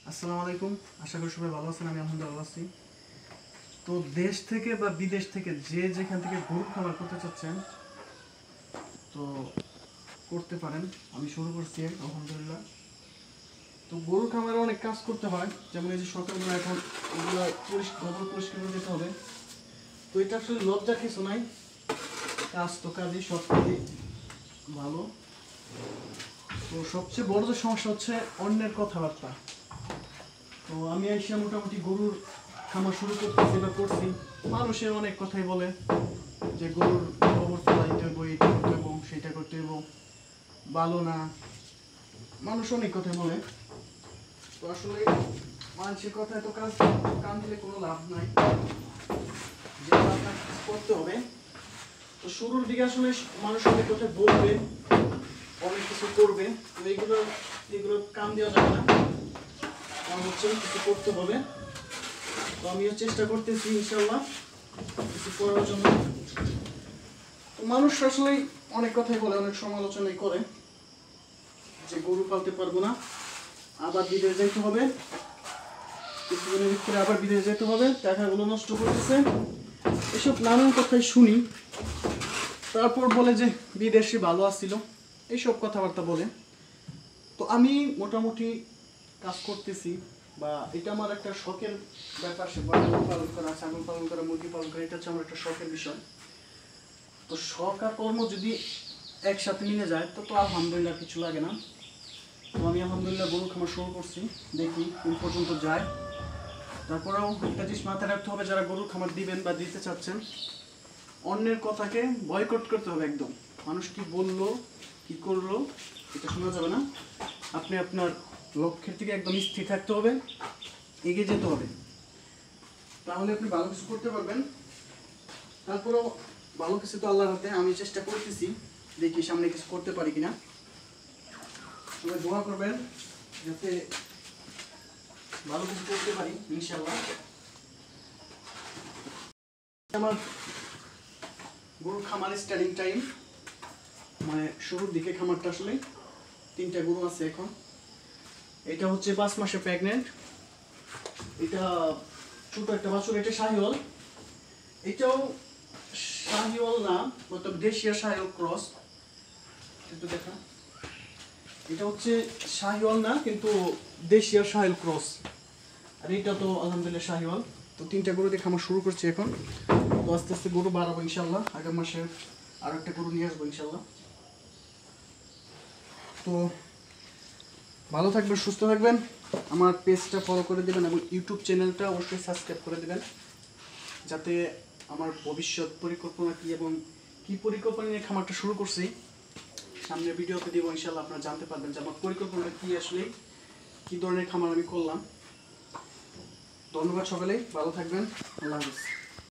আসসালামু আলাইকুম। আশা করি সবাই ভালো আছেন। আমি আলহামদুলিল্লাহ ভালো আছি। তো দেশ থেকে বা বিদেশ থেকে যে যেখান থেকে গরু খামার করতে চাচ্ছেন তো করতে পারেন। আমি শুরু করছি আলহামদুলিল্লাহ। তো গরু খামারে অনেক কাজ করতে হয়, যেমন এই যে সকালবেলা এখন ওগুলো গোবর পরিষ্কার করে দিতে হবে। তো এটা আসলে লজ্জার কিছু নাই, কাজ তো কাজই, সব কাজই ভালো। তো সবচেয়ে বড় যে সমস্যা হচ্ছে অন্যের কথাবার্তা। তো আমি এসে মোটামুটি গরুর খামার শুরু করতেছি বা করছি, মানুষে অনেক কথাই বলে যে গরুর গোবর ফেলাইতে হইব, এইটা করতে হইব, সেইটা করতে হইব, ভালো না, মানুষ অনেক কথাই বলে। তো আসলে মানুষের কথায় তো কান দিলে কোনো লাভ নাই, যে আপনাকে কিছু করতে হবে। তো শুরুর দিকে আসলে মানুষ অনেক কথা বলবে, অনেক কিছু করবে, তো এগুলো কান দেওয়া যাবে না, আমার হচ্ছে কিছু করতে হবে। তো আমিও চেষ্টা করতেছি ইনশাআল্লাহ কিছু করার জন্য। তো মানুষ আসলে অনেক কথাই বলে, অনেক সমালোচনাই করে যে গরু পালতে পারবো না, আবার বিদেশ যেতে হবে, কিছুদিনের ভিতরে আবার বিদেশ যেতে হবে, টাকাগুলো নষ্ট করতেছে, এসব নানান কথাই শুনি। তারপর বলে যে বিদেশে ভালো আসছিল, এইসব কথাবার্তা বলে। তো আমি মোটামুটি কাজ করতেছি, বা এটা আমার একটা শখের ব্যাপার। সে গরু পালন করা, ছাগল পালন করা, মুরগি পালন করা, এটা হচ্ছে আমার একটা শখের বিষয়। তো শখ আর কর্ম যদি একসাথে মিলে যায় তো তো আলহামদুলিল্লাহ কিছু লাগে না। তো আমি আলহামদুলিল্লাহ গরু খামার শুরু করছি, দেখি কোন পর্যন্ত যায়। তারপরেও একটা জিনিস মাথায় রাখতে হবে, যারা গরুর খামার দিবেন বা দিতে চাচ্ছেন, অন্যের কথাকে বয়কট করতে হবে একদম। মানুষ কি বললো, কি করলো, এটা শোনা যাবে না। আপনি আপনার লক্ষ্যের থেকে একদম স্থির থাকতে হবে, এগিয়ে যেতে হবে, তাহলে আপনি ভালো কিছু করতে পারবেন। তারপরেও ভালো কিছু তো আল্লাহর হাতে, আমি চেষ্টা করতেছি, দেখি সামনে কিছু করতে পারি কিনা। সবাই দোয়া করবেন যাতে ভালো কিছু করতে পারি ইনশাআল্লাহ। আমার গরু খামার স্টার্টিং টাইম, মানে শুরুর দিকে খামারটা আসলে 3টা গরু আছে এখন। এটা হচ্ছে 5 মাসে প্রেগনেন্ট, এটা ছোট একটা বাছুর, এটা শাহিওয়াল। এটাও শাহিওয়াল না, মতলব দেশীয় শাহিওয়াল ক্রস। একটু দেখা, এটা হচ্ছে শাহিওয়াল না কিন্তু দেশীয় শাহিওয়াল ক্রস, আর এটা তো আলহামদুলিল্লাহ শাহিওয়াল। তো 3টা গরু দিয়ে খামার শুরু করছি এখন। তো আস্তে আস্তে গরু বাড়াবো ইনশাল্লাহ, আগামী মাসে আরো একটা গরু নিয়ে আসবো ইনশাল্লাহ। তো ভালো থাকবেন, সুস্থ থাকবেন, আমার পেজটা ফলো করে দেবেন এবং ইউটিউব চ্যানেলটা অবশ্যই সাবস্ক্রাইব করে দেবেন, যাতে আমার ভবিষ্যৎ পরিকল্পনা কী এবং কী পরিকল্পনা নিয়ে খামারটা শুরু করছি সামনে ভিডিওতে দেবো ইনশাল্লাহ। আপনারা জানতে পারবেন যে আমার পরিকল্পনাটা কী, আসলে কী ধরনের খামার আমি করলাম। ধন্যবাদ, সকালে ভালো থাকবেন, আল্লাহ হাফেজ।